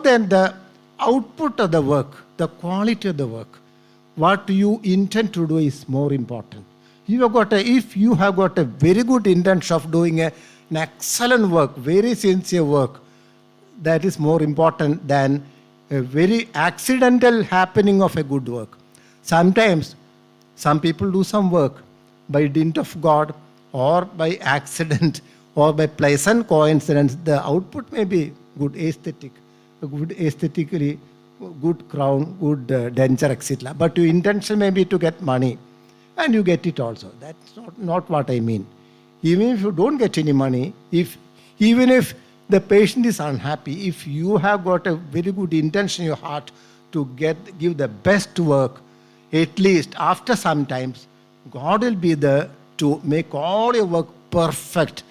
than the output of the work, the quality of the work, what you intend to do is more important. If you have got a very good intention of doing an excellent work, very sincere work, that is more important than a very accidental happening of a good work. Sometimes some people do some work by dint of God or by accident or by pleasant coincidence. The output may be good aesthetically, good crown, good denture, etc. But your intention may be to get money, and you get it also. That's not what I mean. Even if you don't get any money, even if the patient is unhappy, if you have got a very good intention in your heart to give the best work, at least after some times, God will be there to make all your work perfect.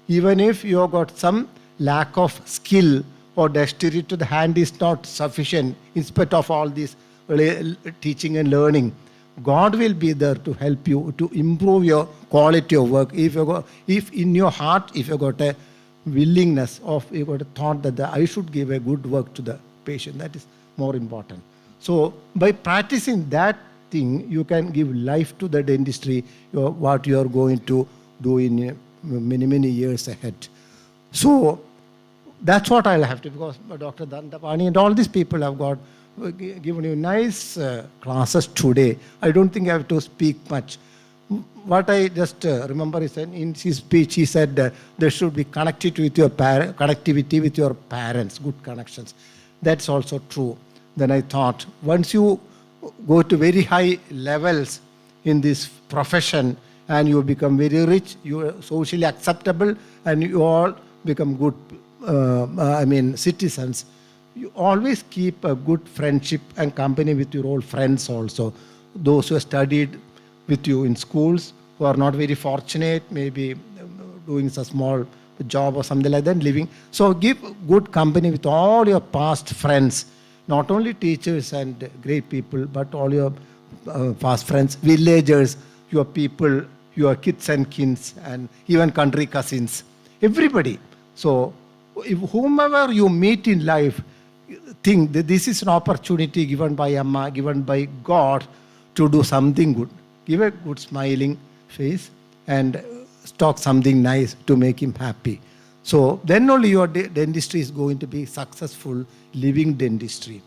Even if you have got some lack of skill or dexterity to the hand is not sufficient, in spite of all this teaching and learning, God will be there to help you to improve your quality of work. If in your heart, if you got a willingness you got a thought that I should give a good work to the patient, that is more important. So by practicing that thing, you can give life to the dentistry, what you are going to do in many years ahead. So that's what I'll have to, because Dr. Dandapani and all these people have got given you nice classes today. I don't think I have to speak much. What I just remember is in his speech, he said there should be connectivity with your parents, good connections. That's also true. Then I thought, once you go to very high levels in this profession and you become very rich, you are socially acceptable, and you all become good citizens, you always keep a good friendship and company with your old friends also. Those who have studied with you in schools, who are not very fortunate, maybe doing a small job or something like that, living. So give good company with all your past friends, not only teachers and great people, but all your past friends, villagers, your people, your kids and kins, and even country cousins, everybody. So whomever you meet in life, think that this is an opportunity given by Amma, given by God to do something good. Give a good smiling face and talk something nice to make him happy. So then only your dentistry is going to be successful, living dentistry.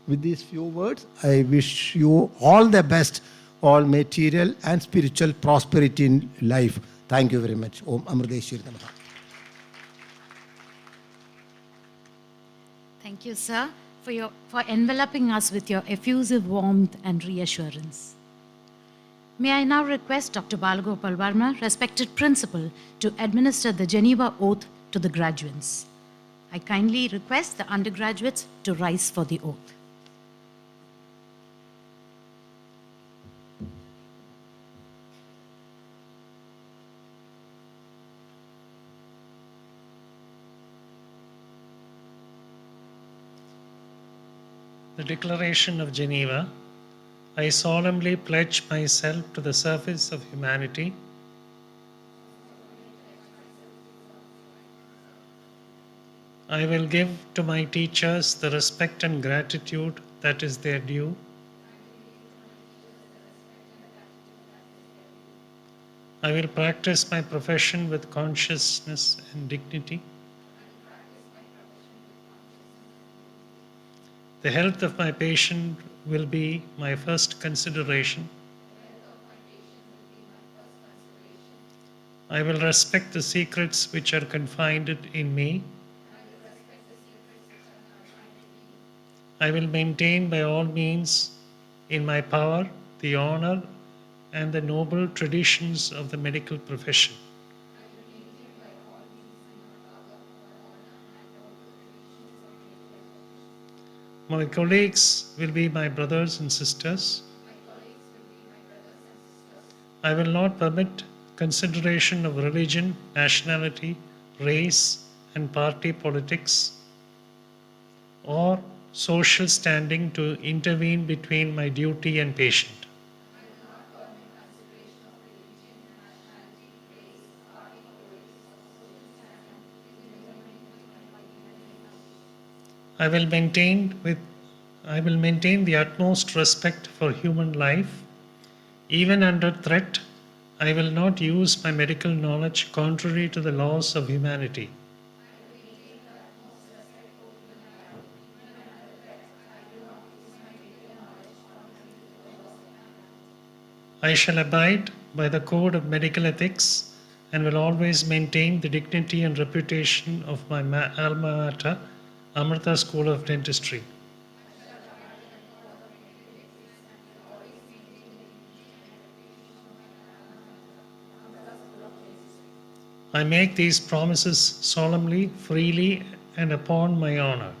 With these few words, I wish you all the best, all material and spiritual prosperity in life. Thank you very much. Om Amrita. Thank you, sir, for enveloping us with your effusive warmth and reassurance. May I now request Dr. Balagopal Varma, respected principal, to administer the Geneva oath to the graduates. I kindly request the undergraduates to rise for the oath. The Declaration of Geneva. I solemnly pledge myself to the service of humanity. I will give to my teachers the respect and gratitude that is their due. I will practice my profession with consciousness and dignity. The health of my patient will be my first consideration. I will respect the secrets which are confided in me. I will maintain by all means in my power the honor and the noble traditions of the medical profession. My colleagues will be my brothers and sisters. I will not permit consideration of religion, nationality, race, and party politics, or social standing to intervene between my duty and patient. I will maintain the utmost respect for human life. Even under threat, I will not use my medical knowledge contrary to the laws of humanity. I shall abide by the code of medical ethics and will always maintain the dignity and reputation of my alma mater, Amrita School of Dentistry. I make these promises solemnly, freely, and upon my honor.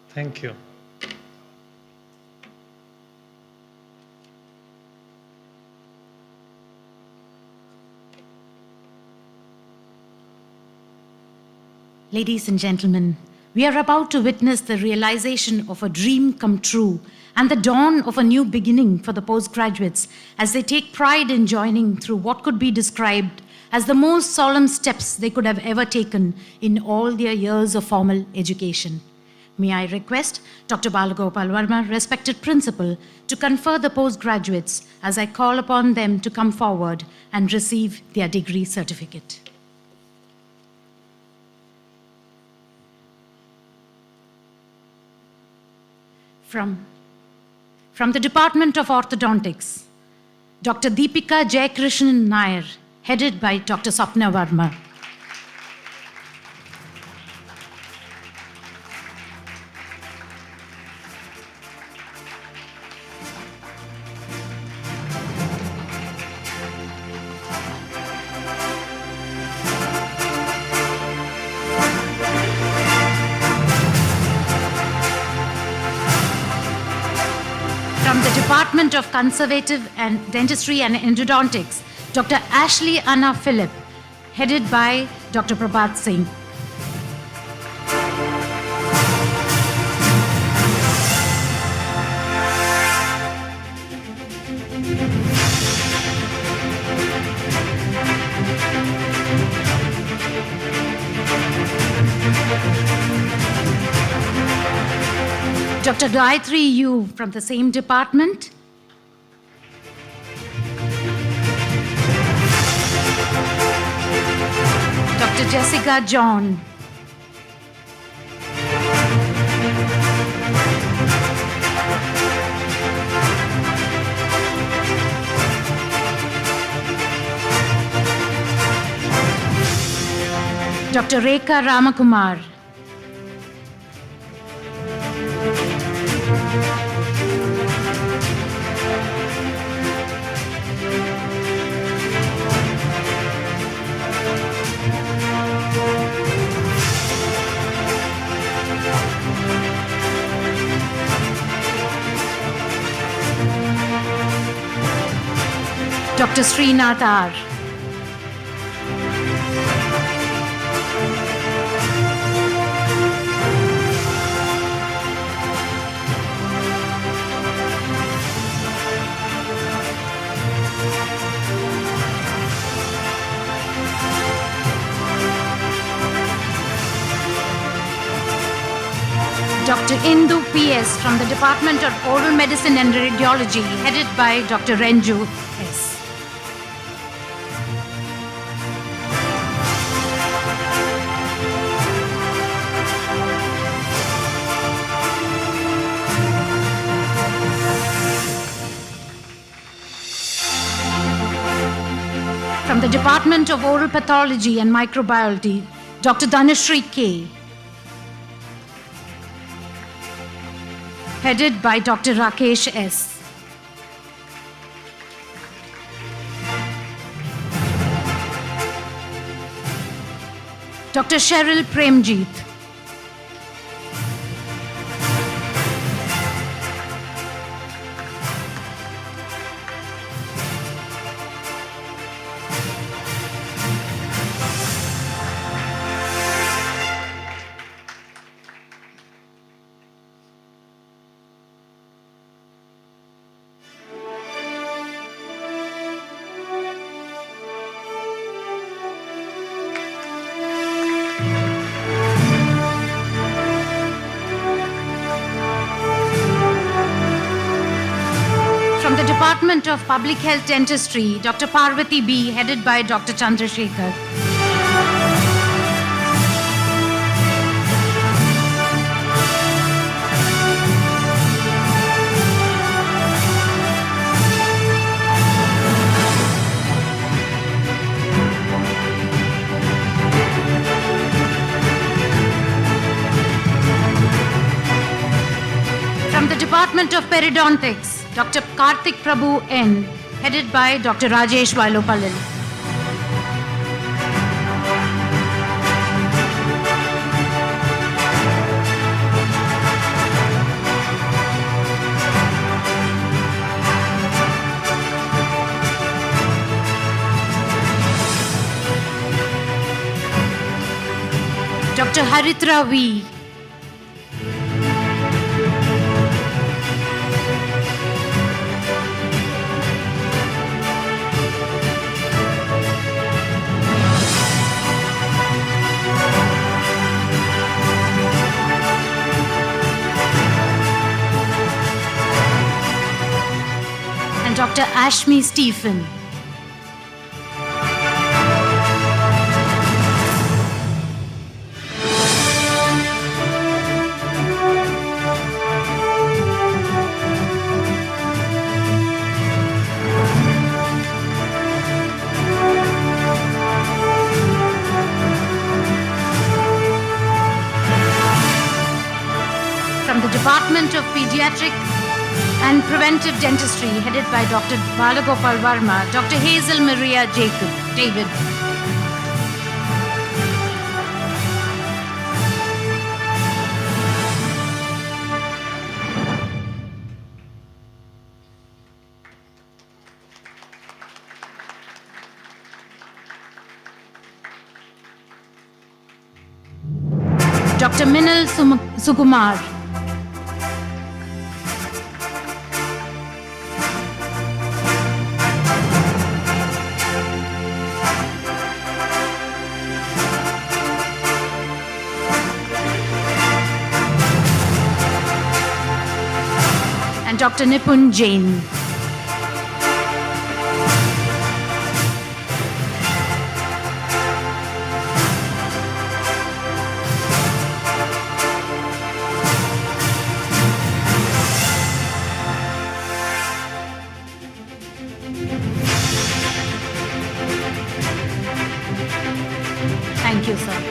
Thank you. Ladies and gentlemen, we are about to witness the realization of a dream come true and the dawn of a new beginning for the postgraduates as they take pride in joining through what could be described as the most solemn steps they could have ever taken in all their years of formal education. May I request Dr. Balagopal Verma, respected principal, to confer the postgraduates as I call upon them to come forward and receive their degree certificate. From the Department of Orthodontics, Dr. Deepika Jayakrishnan Nair, headed by Dr. Sapna Verma. From the Department of Conservative and Dentistry and Endodontics, Dr. Ashley Anna Phillip, headed by Dr. Prabhat Singh. Dr. Gayatri Yu from the same department. Dr. Jessica John. Dr. Rekha Ramakumar. Dr. Srinath R. Dr. Indu P.S. from the Department of Oral Medicine and Radiology, headed by Dr. Renju S. From the Department of Oral Pathology and Microbiology, Dr. Dhanashri K. Headed by Dr. Rakesh S. Dr. Cheryl Premjeet. Department of Public Health Dentistry, Dr. Parvati B., headed by Dr. Chandrasekhar. From the Department of Periodontics, Dr. Karthik Prabhu N., headed by Dr. Rajesh Vailopallil. Dr. Haritra V., and Dr. Ashmi Stephen. From the Department of Pediatric and Preventive Dentistry, headed by Dr. Balagopal Varma, Dr. Hazel Maria David. Dr. Minal Sukumar. And Dr. Nipun Jain. Thank you, sir.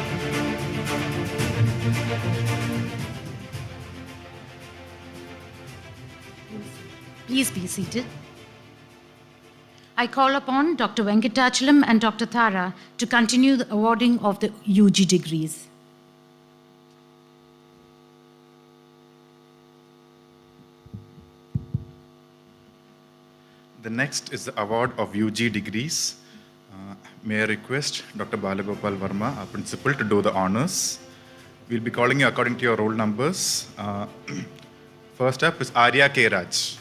Please be seated. I call upon Dr. Venkatachalam and Dr. Thara to continue the awarding of the UG degrees. The next is the award of UG degrees. May I request Dr. Balagopal Varma, our principal, to do the honors. We'll be calling you according to your roll numbers. First up is Arya K. Raj.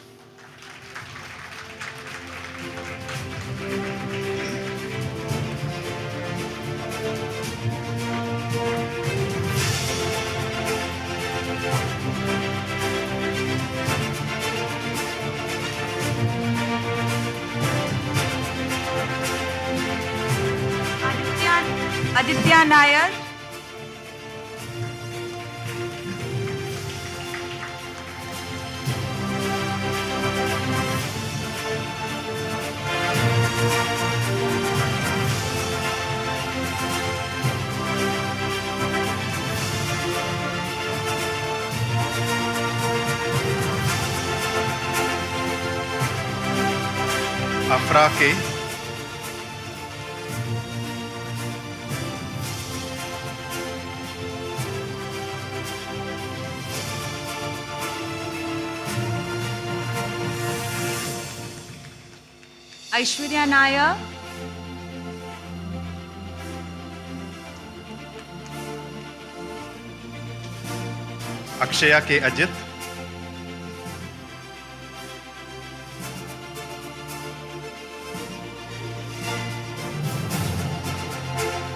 Aditya Nair. Afra K. Aishwarya Nair. Akshaya K. Ajit.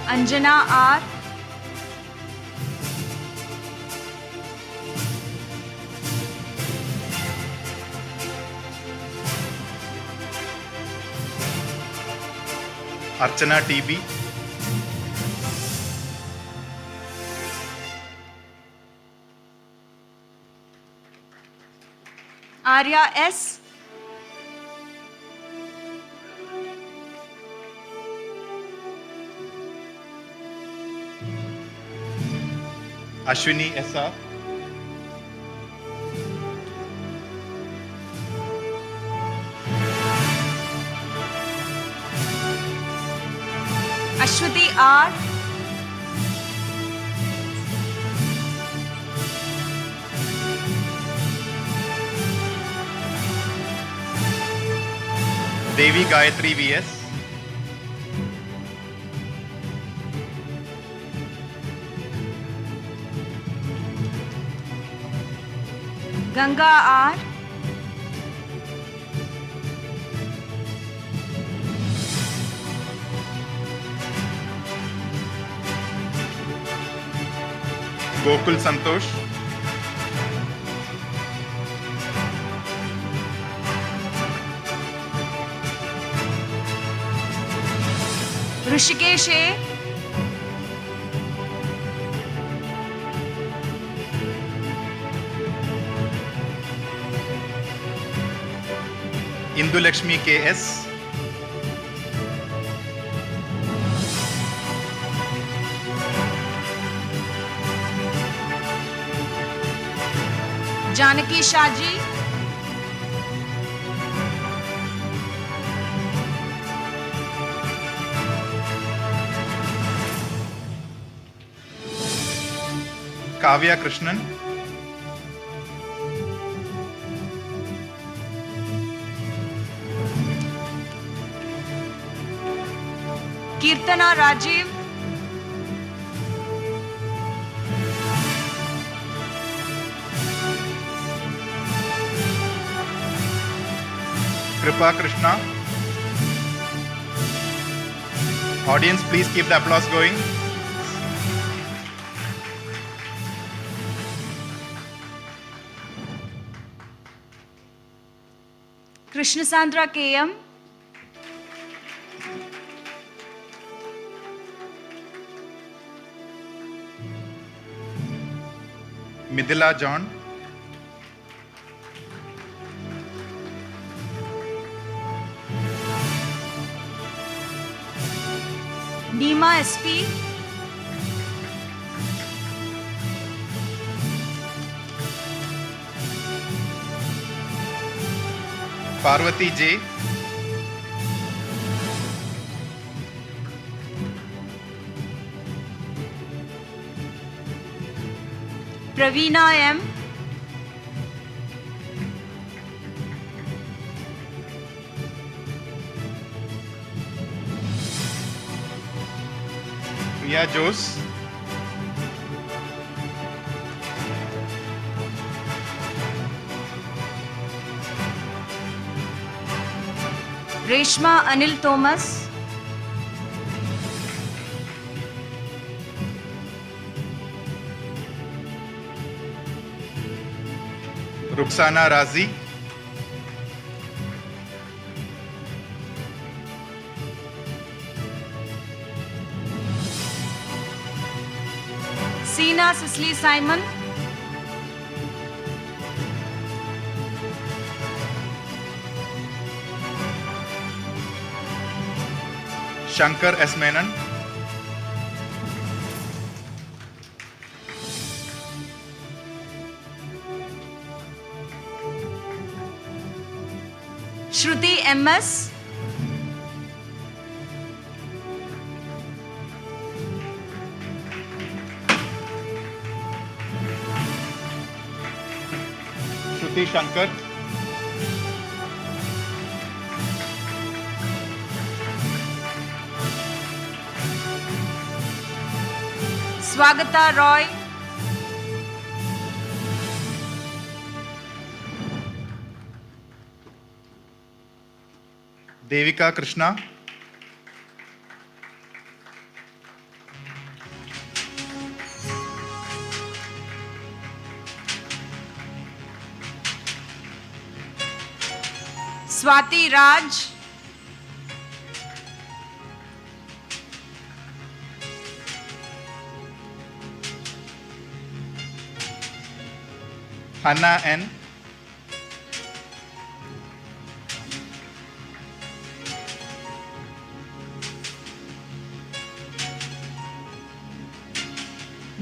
Anjana R. Archana TB, Arya S. Ashwini SR, Ashwati R. Devi Gayatri VS, Ganga R. Gokul Santosh, Rishikesh A. Indu Lakshmi KS, Janaki Shaji. Kavya Krishnan, Kirtana Rajiv. Kripa Krishna. Audience, please keep the applause going. Krishna Sandra KM. Midila John, Nima SP. Parvati J, Praveena M. Priya Jose, Reshma Anil Thomas. Ruxana Razi, Sina Cicely Simon. Shankar S. Menon, Shruti MS. Shruti Shankar, Swagata Roy. Devika Krishna, Swati Raj. Hannah N.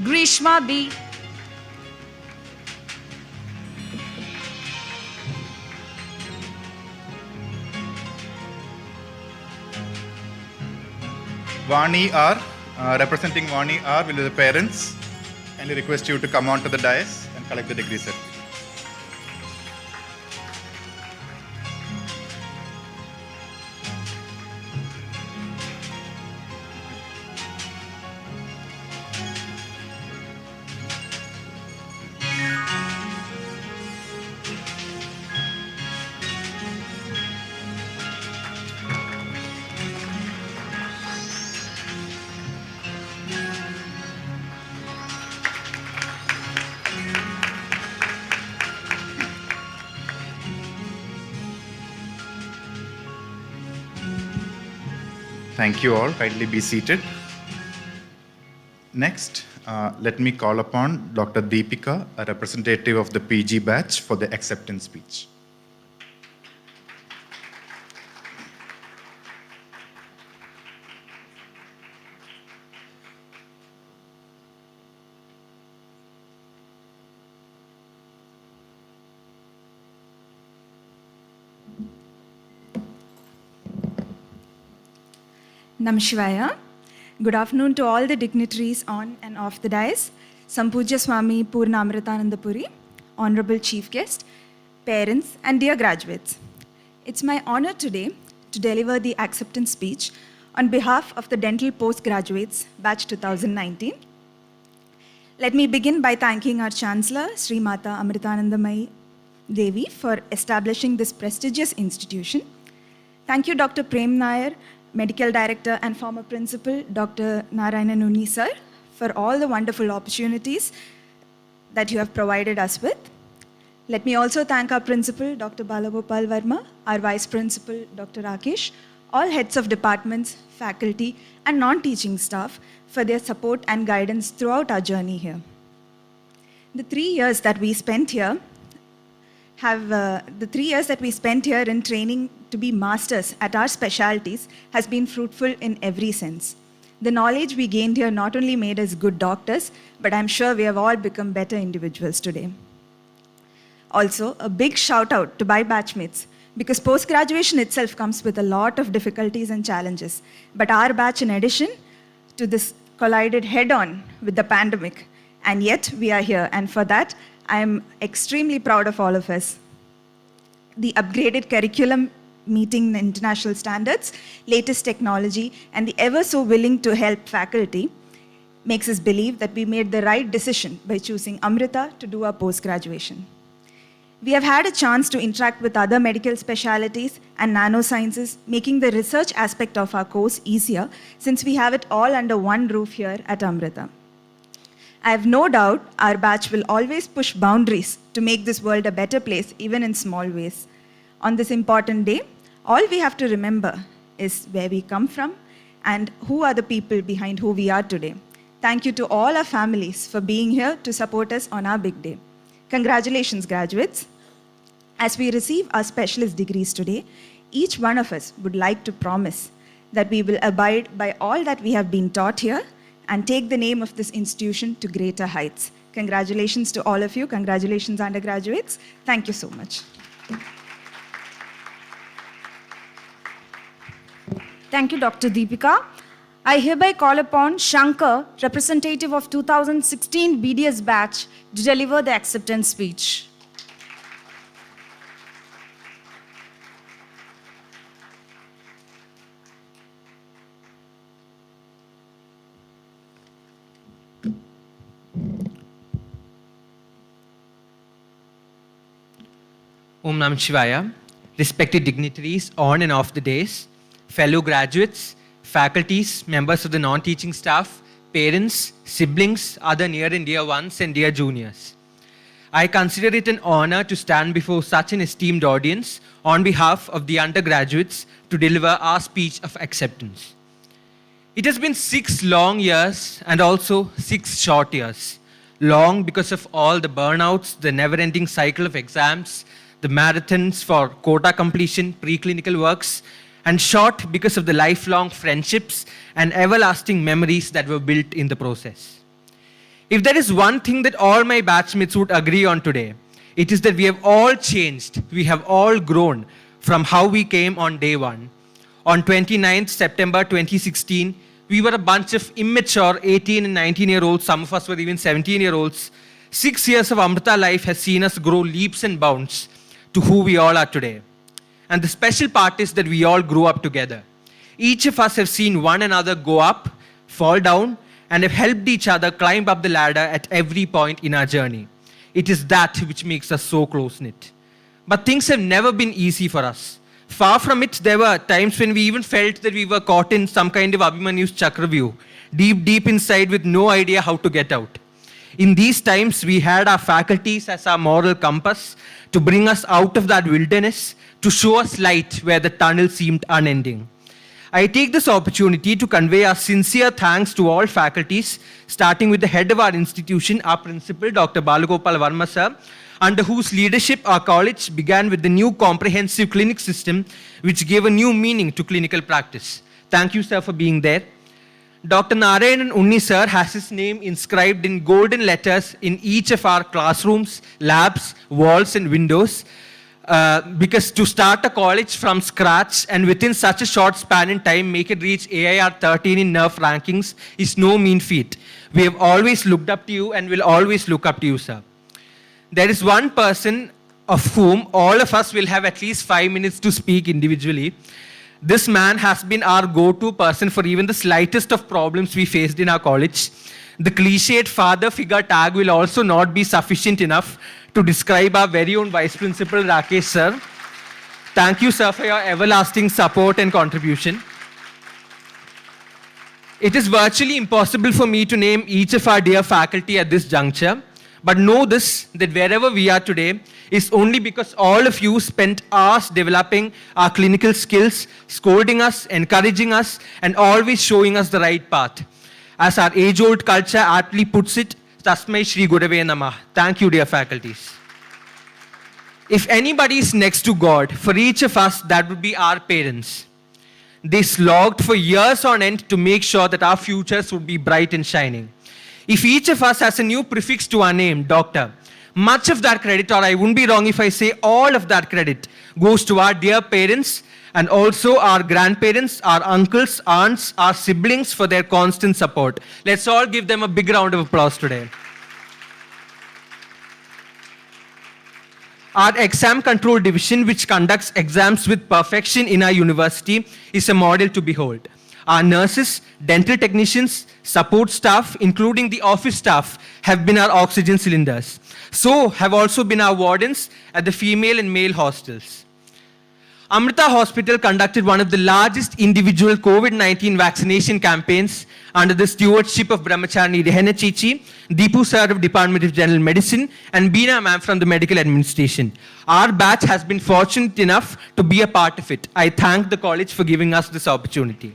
Grishma B. Vani R. Representing Vani R will be the parents. And we request you to come on to the dais and collect the degree certificate. Thank you all. Kindly be seated. Next, let me call upon Dr. Deepika, a representative of the PG batch, for the acceptance speech. Namashivaya. Good afternoon to all the dignitaries on and off the dais, Sampuja Swami Purna Amritanandapuri, Honorable Chief Guest, parents and dear graduates. It's my honor today to deliver the acceptance speech on behalf of the Dental Postgraduates Batch 2019. Let me begin by thanking our Chancellor, Sri Mata Amritanandamayi Devi, for establishing this prestigious institution. Thank you, Dr. Prem Nair, Medical Director and former Principal, Dr. Narayanan Unni sir, for all the wonderful opportunities that you have provided us with. Let me also thank our Principal, Dr. Balagopal Verma, our Vice Principal, Dr. Rakesh, all heads of departments, faculty, and non-teaching staff for their support and guidance throughout our journey here. The 3 years that we spent here in training to be masters at our specialties has been fruitful in every sense. The knowledge we gained here not only made us good doctors, but I'm sure we have all become better individuals today. Also, a big shout out to my batchmates, because post-graduation itself comes with a lot of difficulties and challenges. But our batch, in addition to this, collided head-on with the pandemic, and yet we are here, and for that, I am extremely proud of all of us. The upgraded curriculum meeting the international standards, latest technology, and the ever so willing to help faculty makes us believe that we made the right decision by choosing Amrita to do our post-graduation. We have had a chance to interact with other medical specialties and nanosciences, making the research aspect of our course easier since we have it all under one roof here at Amrita. I have no doubt our batch will always push boundaries to make this world a better place, even in small ways. On this important day, all we have to remember is where we come from and who are the people behind who we are today. Thank you to all our families for being here to support us on our big day. Congratulations, graduates. As we receive our specialist degrees today, each one of us would like to promise that we will abide by all that we have been taught here and take the name of this institution to greater heights. Congratulations to all of you. Congratulations, undergraduates. Thank you so much. Thank you, Dr. Deepika. I hereby call upon Shankar, representative of 2016 BDS batch, to deliver the acceptance speech. Om Namah Shivaya, respected dignitaries on and off the dais, fellow graduates, faculties, members of the non-teaching staff, parents, siblings, other near and dear ones, and dear juniors. I consider it an honor to stand before such an esteemed audience on behalf of the undergraduates to deliver our speech of acceptance. It has been 6 long years and also 6 short years. long because of all the burnouts, the never-ending cycle of exams, the marathons for quota completion, preclinical works, and short because of the lifelong friendships and everlasting memories that were built in the process. If there is one thing that all my batchmates would agree on today, it is that we have all changed, we have all grown from how we came on day one. On 29th September 2016, we were a bunch of immature 18 and 19-year-olds, some of us were even 17-year-olds. 6 years of Amrita life has seen us grow leaps and bounds to who we all are today. And the special part is that we all grew up together. Each of us have seen one another go up, fall down, and have helped each other climb up the ladder at every point in our journey. It is that which makes us so close-knit. But things have never been easy for us. Far from it, there were times when we even felt that we were caught in some kind of Abhimanyu's Chakravyuh, deep inside with no idea how to get out. In these times, we had our faculties as our moral compass to bring us out of that wilderness, to show us light where the tunnel seemed unending. I take this opportunity to convey our sincere thanks to all faculties, starting with the head of our institution, our principal, Dr. Balagopal Varma sir, under whose leadership our college began with the new comprehensive clinic system, which gave a new meaning to clinical practice. Thank you, sir, for being there. Dr. Narayanan Unni sir has his name inscribed in golden letters in each of our classrooms, labs, walls, and windows. Because to start a college from scratch and within such a short span in time make it reach AIR 13 in NERF rankings is no mean feat. We have always looked up to you and will always look up to you, sir. There is one person of whom all of us will have at least 5 minutes to speak individually. This man has been our go-to person for even the slightest of problems we faced in our college. The cliched father figure tag will also not be sufficient enough to describe our very own Vice Principal Rakesh sir. Thank you, sir, for your everlasting support and contribution. It is virtually impossible for me to name each of our dear faculty at this juncture, but know this, that wherever we are today is only because all of you spent hours developing our clinical skills, scolding us, encouraging us, and always showing us the right path. As our age-old culture aptly puts it, Tasmai Shri Gurave Namah. Thank you, dear faculties. If anybody is next to God, for each of us, that would be our parents. They slogged for years on end to make sure that our futures would be bright and shining. If each of us has a new prefix to our name, doctor, much of that credit, or I wouldn't be wrong if I say all of that credit, goes to our dear parents and also our grandparents, our uncles, aunts, our siblings for their constant support. Let's all give them a big round of applause today. Our exam control division, which conducts exams with perfection in our university, is a model to behold. Our nurses, dental technicians, support staff, including the office staff, have been our oxygen cylinders. So have also been our wardens at the female and male hostels. Amrita Hospital conducted one of the largest individual COVID-19 vaccination campaigns under the stewardship of Brahmachari Rehana Chichi, Deepu sir of Department of General Medicine, and Beena ma'am from the Medical Administration. Our batch has been fortunate enough to be a part of it. I thank the college for giving us this opportunity.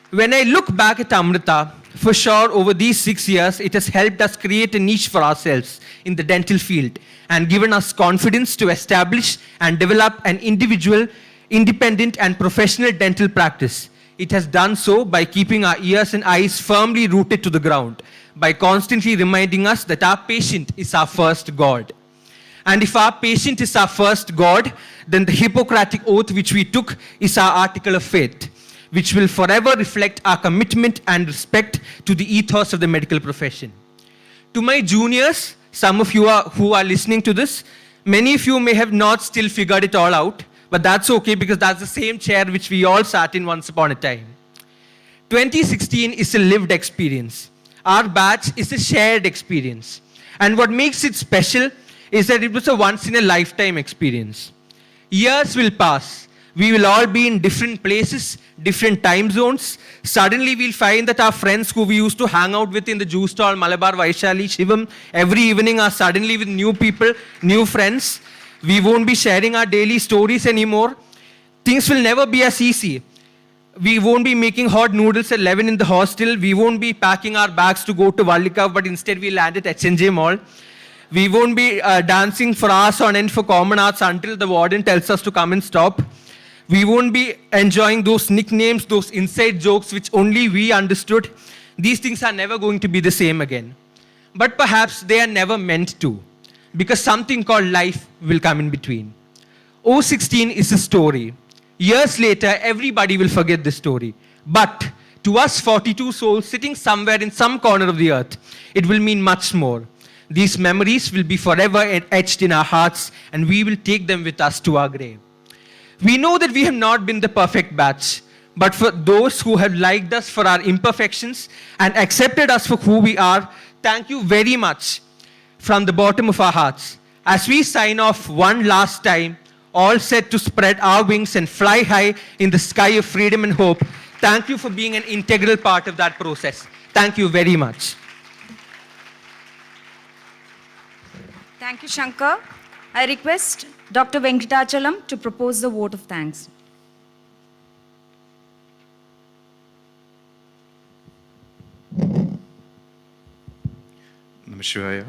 When I look back at Amrita, for sure over these 6 years, it has helped us create a niche for ourselves in the dental field and given us confidence to establish and develop an individual, independent and professional dental practice. It has done so by keeping our ears and eyes firmly rooted to the ground, by constantly reminding us that our patient is our first God. And if our patient is our first God, then the Hippocratic oath which we took is our article of faith, which will forever reflect our commitment and respect to the ethos of the medical profession. To my juniors, some of you who are listening to this, many of you may have not still figured it all out, but that's okay because that's the same chair which we all sat in once upon a time. 2016 is a lived experience. Our batch is a shared experience. And what makes it special is that it was a once-in-a-lifetime experience. Years will pass. We will all be in different places, different time zones. Suddenly we'll find that our friends who we used to hang out with in the juice stall, Malabar, Vaishali, Shivam, every evening are suddenly with new people, new friends. We won't be sharing our daily stories anymore. Things will never be as easy. We won't be making hot noodles at 11 in the hostel. We won't be packing our bags to go to Vallika, but instead we land at H&J Mall. We won't be dancing for hours on end for common arts until the warden tells us to come and stop. We won't be enjoying those nicknames, those inside jokes which only we understood. These things are never going to be the same again. But perhaps they are never meant to, because something called life will come in between. O16 is a story. Years later, everybody will forget this story. But to us 42 souls sitting somewhere in some corner of the earth, it will mean much more. These memories will be forever etched in our hearts, and we will take them with us to our grave. We know that we have not been the perfect batch, but for those who have liked us for our imperfections and accepted us for who we are, thank you very much from the bottom of our hearts. As we sign off one last time, all set to spread our wings and fly high in the sky of freedom and hope, thank you for being an integral part of that process. Thank you very much. Thank you, Shankar. I request Dr. Venkatachalam to propose the vote of thanks. Vishwa,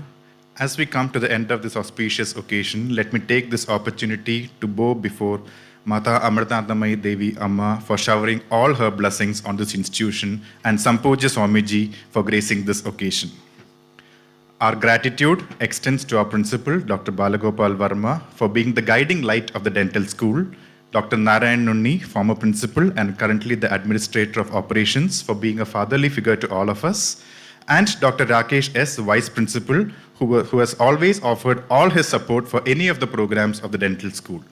as we come to the end of this auspicious occasion, let me take this opportunity to bow before Mata Amrita Devi Amma for showering all her blessings on this institution and Sampoja Swamiji for gracing this occasion. Our gratitude extends to our principal, Dr. Balagopal Varma, for being the guiding light of the dental school, Dr. Narayan Nunni, former principal and currently the administrator of operations, for being a fatherly figure to all of us, and Dr. Rakesh S., vice principal, who has always offered all his support for any of the programs of the dental school.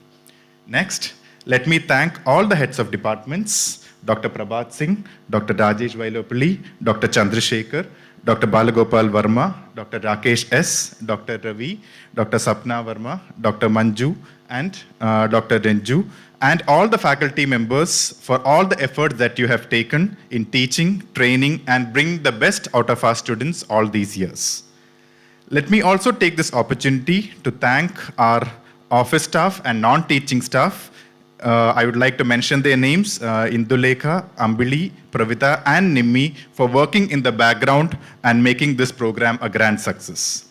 Next, let me thank all the heads of departments, Dr. Prabhat Singh, Dr. Rajesh Vailopalli, Dr. Chandrasekhar, Dr. Balagopal Varma, Dr. Rakesh S., Dr. Ravi, Dr. Sapna Varma, Dr. Manju, and Dr. Renju, and all the faculty members for all the effort that you have taken in teaching, training, and bringing the best out of our students all these years. Let me also take this opportunity to thank our office staff and non-teaching staff. I would like to mention their names, Indulekha, Ambili, Pravita, and Nimmi, for working in the background and making this program a grand success.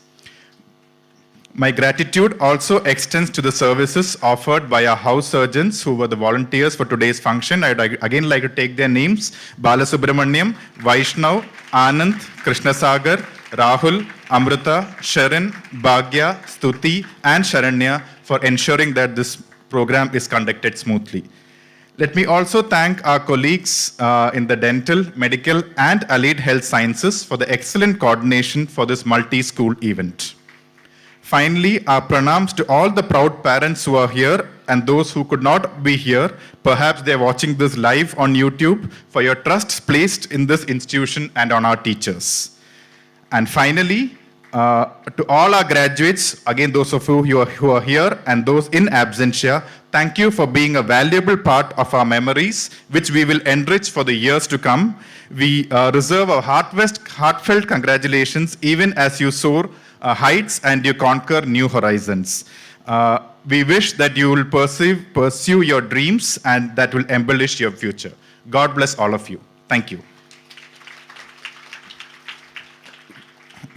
My gratitude also extends to the services offered by our house surgeons who were the volunteers for today's function. I would again like to take their names: Balasubramaniam, Vaishnav, Anand, Krishnasagar, Rahul, Amrita, Sharan, Bhagya, Stuti, and Sharanya for ensuring that this program is conducted smoothly. Let me also thank our colleagues in the dental, medical, and allied health sciences for the excellent coordination for this multi-school event. Finally, our pranams to all the proud parents who are here and those who could not be here. Perhaps they're watching this live on YouTube, for your trust placed in this institution and on our teachers. And finally, to all our graduates, again, those of you who are here and those in absentia, thank you for being a valuable part of our memories, which we will enrich for the years to come. We reserve our heartfelt congratulations, even as you soar heights and you conquer new horizons. We wish that you will pursue your dreams and that will embellish your future. God bless all of you. Thank you.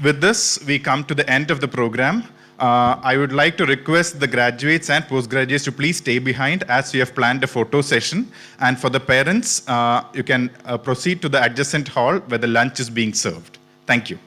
With this, we come to the end of the program. I would like to request the graduates and postgraduates to please stay behind, as we have planned a photo session. And for the parents, you can proceed to the adjacent hall where the lunch is being served. Thank you.